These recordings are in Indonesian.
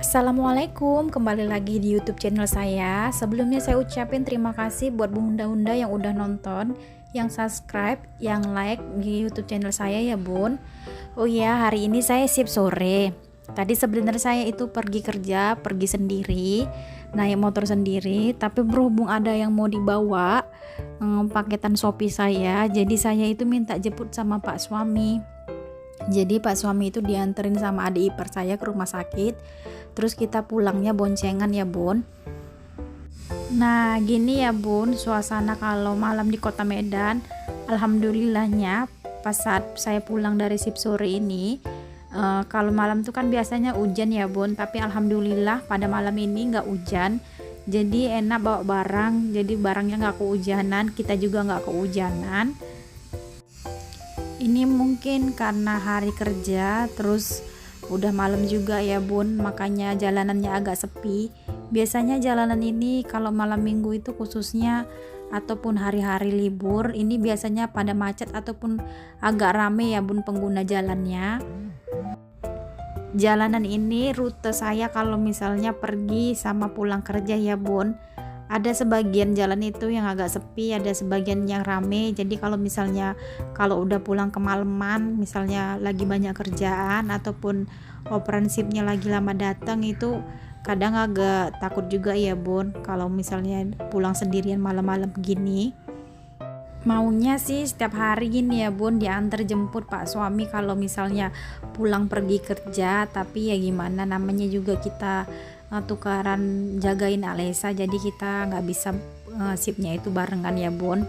Assalamualaikum, kembali lagi di YouTube channel saya. Sebelumnya saya ucapin terima kasih buat bunda-bunda yang udah nonton, yang subscribe, yang like di YouTube channel saya ya bun. Oh iya, hari ini saya shift sore. Tadi sebenarnya saya itu pergi kerja, pergi sendiri, naik motor sendiri, tapi berhubung ada yang mau dibawa paketan Shopee saya, jadi saya itu minta jemput sama Pak suami. Jadi Pak suami itu dianterin sama adik ipar saya ke rumah sakit. Terus kita pulangnya boncengan ya bun. Nah gini ya bun, suasana kalau malam di kota Medan. Alhamdulillahnya pas saat saya pulang dari shift sore ini, kalau malam tuh kan biasanya hujan ya bun, tapi alhamdulillah pada malam ini nggak hujan. Jadi enak bawa barang, jadi barangnya nggak kehujanan, kita juga nggak kehujanan. Ini mungkin karena hari kerja, terus udah malam juga ya bun, makanya jalanannya agak sepi. Biasanya jalanan ini kalau malam minggu itu khususnya ataupun hari-hari libur, ini biasanya pada macet ataupun agak rame ya bun pengguna jalannya. Jalanan ini rute saya kalau misalnya pergi sama pulang kerja ya bun. Ada sebagian jalan itu yang agak sepi, ada sebagian yang rame. Jadi kalau misalnya kalau udah pulang kemalaman, misalnya lagi banyak kerjaan ataupun operan shiftnya lagi lama datang, itu kadang agak takut juga ya bun kalau misalnya pulang sendirian malam-malam begini. Maunya sih setiap hari gini ya bun, diantar jemput Pak suami kalau misalnya pulang pergi kerja, tapi ya gimana namanya juga kita tukaran jagain Alesa, jadi kita nggak bisa shiftnya itu barengan ya bun.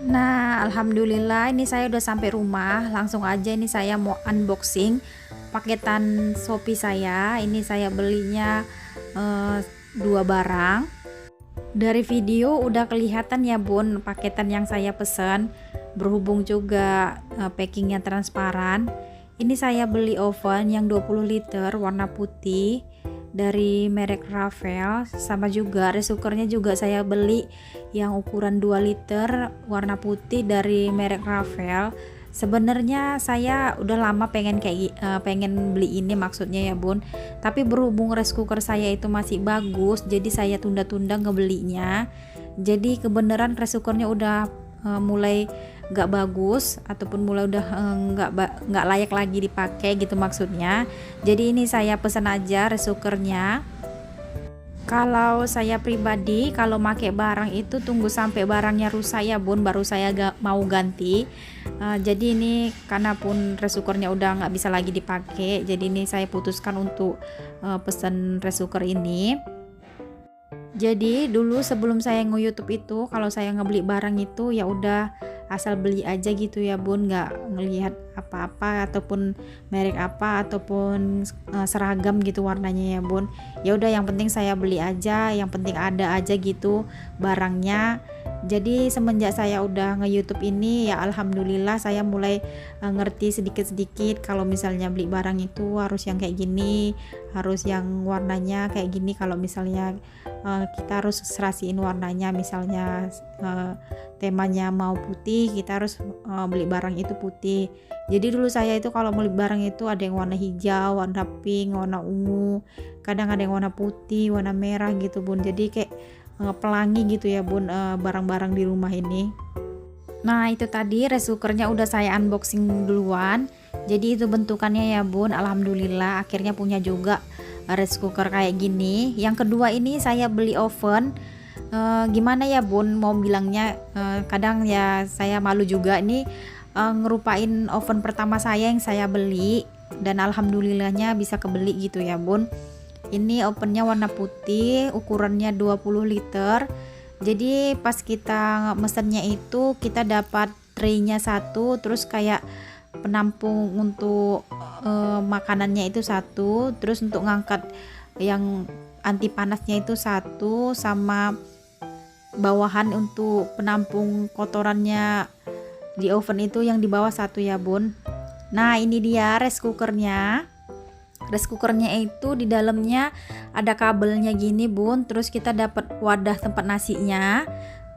Nah alhamdulillah ini saya udah sampai rumah. Langsung aja ini saya mau unboxing paketan Shopee saya. Ini saya belinya 2 barang. Dari video udah kelihatan ya bun paketan yang saya pesan, berhubung juga packingnya transparan. Ini saya beli oven yang 20 liter warna putih dari merek Rafael, sama juga rice cookernya juga saya beli yang ukuran 2 liter warna putih dari merek Rafael. Sebenarnya saya udah lama pengen pengen beli ini maksudnya ya bun, tapi berhubung rice cooker saya itu masih bagus, jadi saya tunda-tunda ngebelinya. Jadi kebenaran rice cookernya udah mulai nggak bagus ataupun mulai udah nggak layak lagi dipakai gitu maksudnya. Jadi ini saya pesan aja rice cookernya. Kalau saya pribadi kalau pakai barang itu tunggu sampai barangnya rusak ya bun, baru saya mau ganti. Jadi ini karena pun rice cookernya udah nggak bisa lagi dipakai, jadi ini saya putuskan untuk pesan rice cooker ini. Jadi dulu sebelum saya nge-YouTube itu, kalau saya ngebeli barang itu ya udah asal beli aja gitu ya bun, nggak ngelihat apa-apa ataupun merek apa ataupun seragam gitu warnanya ya bun. Ya udah yang penting saya beli aja, yang penting ada aja gitu barangnya. Jadi semenjak saya udah nge-YouTube ini ya alhamdulillah saya mulai ngerti sedikit-sedikit kalau misalnya beli barang itu harus yang kayak gini, harus yang warnanya kayak gini. Kalau misalnya kita harus serasiin warnanya, misalnya temanya mau putih, kita harus beli barang itu putih. Jadi dulu saya itu kalau beli barang itu ada yang warna hijau, warna pink, warna ungu, kadang ada yang warna putih, warna merah gitu bun. Jadi kayak pelangi gitu ya bun barang-barang di rumah ini. Nah itu tadi rice cookernya udah saya unboxing duluan. Jadi itu bentukannya ya bun, alhamdulillah akhirnya punya juga rice cooker kayak gini. Yang kedua ini saya beli oven. Gimana ya bun mau bilangnya, kadang ya saya malu juga ini ngerupain oven pertama saya yang saya beli, dan alhamdulillahnya bisa kebeli gitu ya bun. Ini ovennya warna putih, ukurannya 20 liter. Jadi pas kita mesennya itu kita dapat tray-nya satu, terus kayak penampung untuk makanannya itu satu, terus untuk ngangkat yang anti panasnya itu satu, sama bawahan untuk penampung kotorannya di oven itu yang di bawah satu ya bun. Nah ini dia rice cookernya. Rice cookernya itu di dalamnya ada kabelnya gini bun, terus kita dapat wadah tempat nasinya,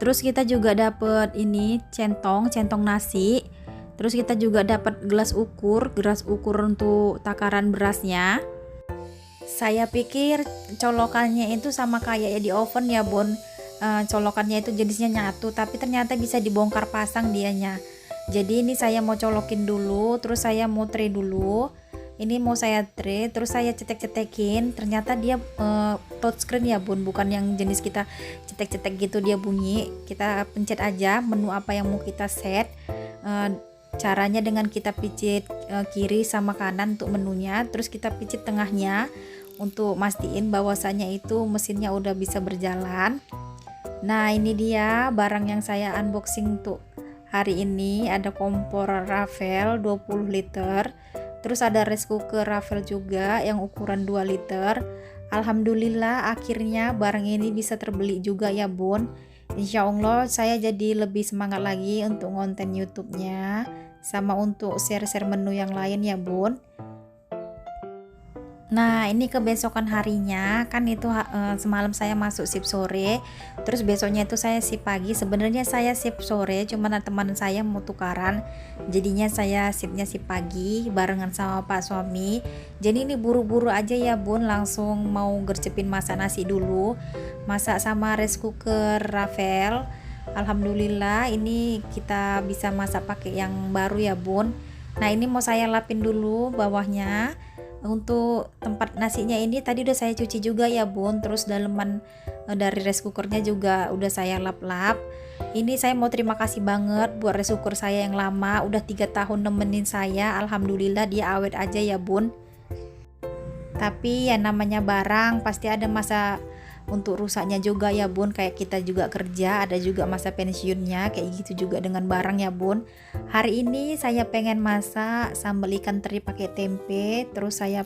terus kita juga dapat ini centong nasi, terus kita juga dapat gelas ukur untuk takaran berasnya. Saya pikir colokannya itu sama kayak di oven ya bun. Colokannya itu jenisnya nyatu, tapi ternyata bisa dibongkar pasang dianya. Jadi ini saya mau colokin dulu, terus saya mau tray dulu. Ini mau saya tray, terus saya cetek-cetekin. Ternyata dia touchscreen ya bun, bukan yang jenis kita cetek-cetek gitu dia bunyi. Kita pencet aja menu apa yang mau kita set. Caranya dengan kita pijit kiri sama kanan untuk menunya, terus kita pijit tengahnya untuk mastiin bahwasanya itu mesinnya udah bisa berjalan. Nah ini dia barang yang saya unboxing untuk hari ini. Ada kompor Ravel 20 liter, terus ada rice cooker Ravel juga yang ukuran 2 liter. Alhamdulillah akhirnya barang ini bisa terbeli juga ya bun. Insya Allah saya jadi lebih semangat lagi untuk konten YouTube-nya, sama untuk share-share menu yang lain ya bun. Nah ini kebesokan harinya kan itu semalam saya masuk shift sore, terus besoknya itu saya shift pagi. Sebenarnya saya shift sore, cuman teman saya mau tukaran, jadinya saya shiftnya shift pagi barengan sama pak suami. Jadi ini buru-buru aja ya bun, langsung mau gercepin masak nasi dulu, masak sama rice cooker Ravel. Alhamdulillah ini kita bisa masak pakai yang baru ya bun. Nah ini mau saya lapin dulu bawahnya. Untuk tempat nasinya ini tadi udah saya cuci juga ya bun, terus daleman dari rice cookernya juga udah saya lap-lap. Ini saya mau terima kasih banget buat rice cooker saya yang lama, udah 3 tahun nemenin saya. Alhamdulillah dia awet aja ya bun. Tapi ya namanya barang pasti ada masa untuk rusaknya juga ya bun, kayak kita juga kerja ada juga masa pensiunnya, kayak gitu juga dengan barang ya bun. Hari ini saya pengen masak sambal ikan teri pakai tempe, terus saya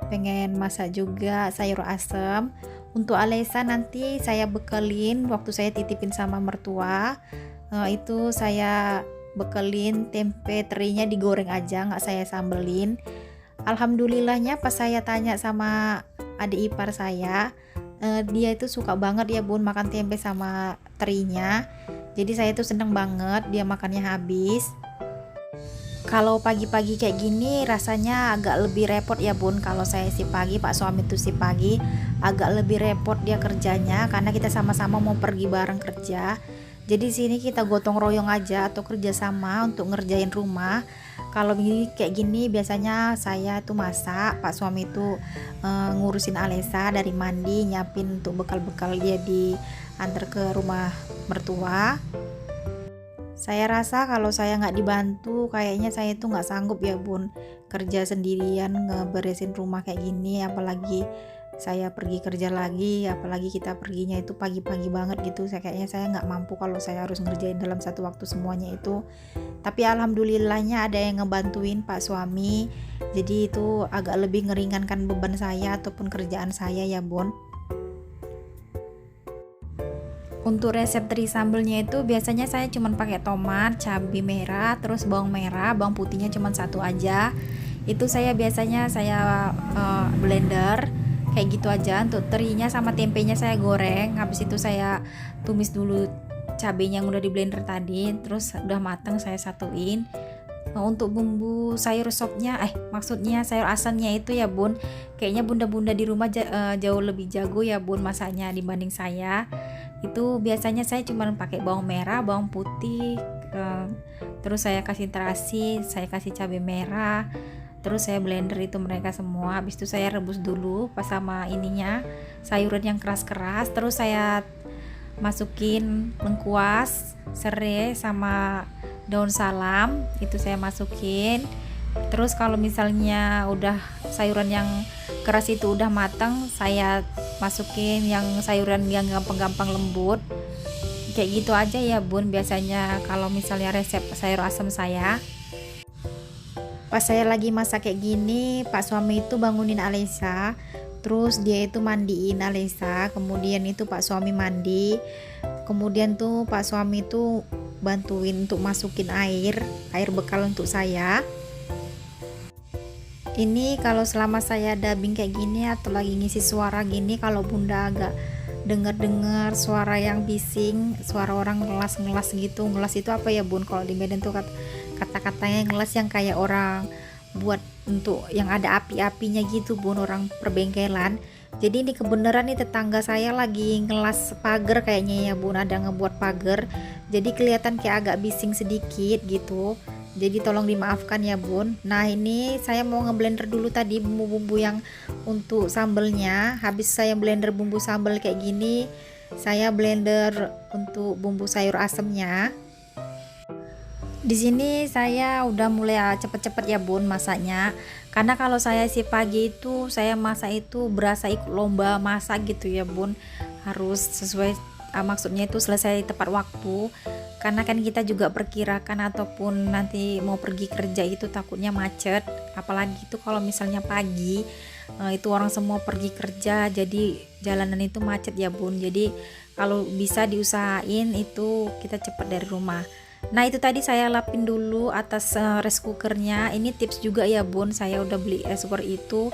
pengen masak juga sayur asem. Untuk Alesa nanti saya bekelin waktu saya titipin sama mertua, itu saya bekelin tempe terinya digoreng aja, nggak saya sambelin. Alhamdulillahnya pas saya tanya sama adik ipar saya, dia itu suka banget ya bun makan tempe sama terinya. Jadi saya tuh seneng banget dia makannya habis. Kalau pagi-pagi kayak gini rasanya agak lebih repot ya bun. Kalau saya si pagi, pak suami tuh si pagi agak lebih repot dia kerjanya, karena kita sama-sama mau pergi bareng kerja. Jadi sini kita gotong royong aja atau kerja sama untuk ngerjain rumah. Kalau begini kayak gini biasanya saya tuh masak, pak suami tuh ngurusin Alesa dari mandi, nyiapin untuk bekal-bekal dia diantar ke rumah mertua. Saya rasa kalau saya nggak dibantu kayaknya saya tuh nggak sanggup ya bun kerja sendirian ngeberesin rumah kayak gini, apalagi saya pergi kerja lagi, apalagi kita perginya itu pagi-pagi banget gitu. Kayaknya saya nggak mampu kalau saya harus ngerjain dalam satu waktu semuanya itu. Tapi alhamdulillahnya ada yang ngebantuin pak suami, jadi itu agak lebih ngeringankan beban saya ataupun kerjaan saya ya bun. Untuk resep teri sambelnya itu biasanya saya cuma pakai tomat, cabai merah, terus bawang merah, bawang putihnya cuma satu aja. Itu saya biasanya saya blender kayak gitu aja. Untuk terinya sama tempenya saya goreng, habis itu saya tumis dulu cabenya yang udah di blender tadi, terus udah mateng saya satuin. Untuk bumbu sayur sopnya, maksudnya sayur asamnya itu ya bun, kayaknya bunda-bunda di rumah jauh lebih jago ya bun masaknya dibanding saya. Itu biasanya saya cuma pakai bawang merah, bawang putih, terus saya kasih terasi, saya kasih cabai merah, terus saya blender itu mereka semua. Habis itu saya rebus dulu pas sama ininya sayuran yang keras-keras, terus saya masukin lengkuas, serai sama daun salam, itu saya masukin. Terus kalau misalnya udah sayuran yang keras itu udah matang, saya masukin yang sayuran yang gampang-gampang lembut. Kayak gitu aja ya bun biasanya kalau misalnya resep sayur asam saya. Pas saya lagi masak kayak gini, pak suami itu bangunin Alesa, terus dia itu mandiin Alesa, kemudian itu pak suami mandi, kemudian tuh pak suami itu bantuin untuk masukin air bekal untuk saya. Ini kalau selama saya dubbing kayak gini atau lagi ngisi suara gini, kalau bunda agak dengar suara yang bising, suara orang ngelas gitu. Ngelas itu apa ya bun? Kalau di Medan tuh kata-katanya ngelas yang kayak orang buat untuk yang ada api-apinya gitu bun, orang perbengkelan. Jadi ini kebenaran nih tetangga saya lagi ngelas pagar kayaknya ya bun, ada ngebuat pagar, jadi kelihatan kayak agak bising sedikit gitu, jadi tolong dimaafkan ya bun. Nah ini saya mau ngeblender dulu tadi bumbu-bumbu yang untuk sambelnya. Habis saya blender bumbu sambal kayak gini, saya blender untuk bumbu sayur asemnya. Di sini saya udah mulai cepet-cepet ya bun masaknya, karena kalau saya si pagi itu saya masak itu berasa ikut lomba masak gitu ya bun, harus sesuai maksudnya itu selesai tepat waktu, karena kan kita juga perkirakan ataupun nanti mau pergi kerja itu takutnya macet, apalagi itu kalau misalnya pagi itu orang semua pergi kerja, jadi jalanan itu macet ya bun. Jadi kalau bisa diusahain itu kita cepat dari rumah. Nah itu tadi saya lapin dulu atas rice cookernya. Ini tips juga ya bun, saya udah beli rice cooker itu,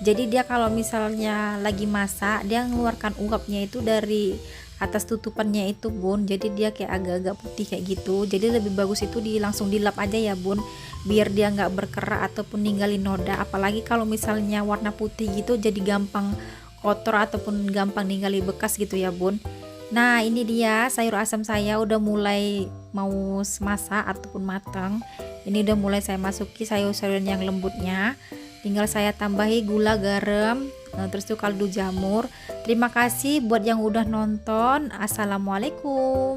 jadi dia kalau misalnya lagi masak dia mengeluarkan uapnya itu dari atas tutupannya itu bun, jadi dia kayak agak-agak putih kayak gitu. Jadi lebih bagus itu langsung dilap aja ya bun, biar dia nggak berkerak ataupun ninggalin noda. Apalagi kalau misalnya warna putih gitu jadi gampang kotor ataupun gampang ninggalin bekas gitu ya bun. Nah ini dia sayur asam saya udah mulai mau masak ataupun matang. Ini udah mulai saya masuki sayur-sayuran yang lembutnya, tinggal saya tambahi gula, garam, terus tuh kaldu jamur. Terima kasih buat yang udah nonton. Assalamualaikum.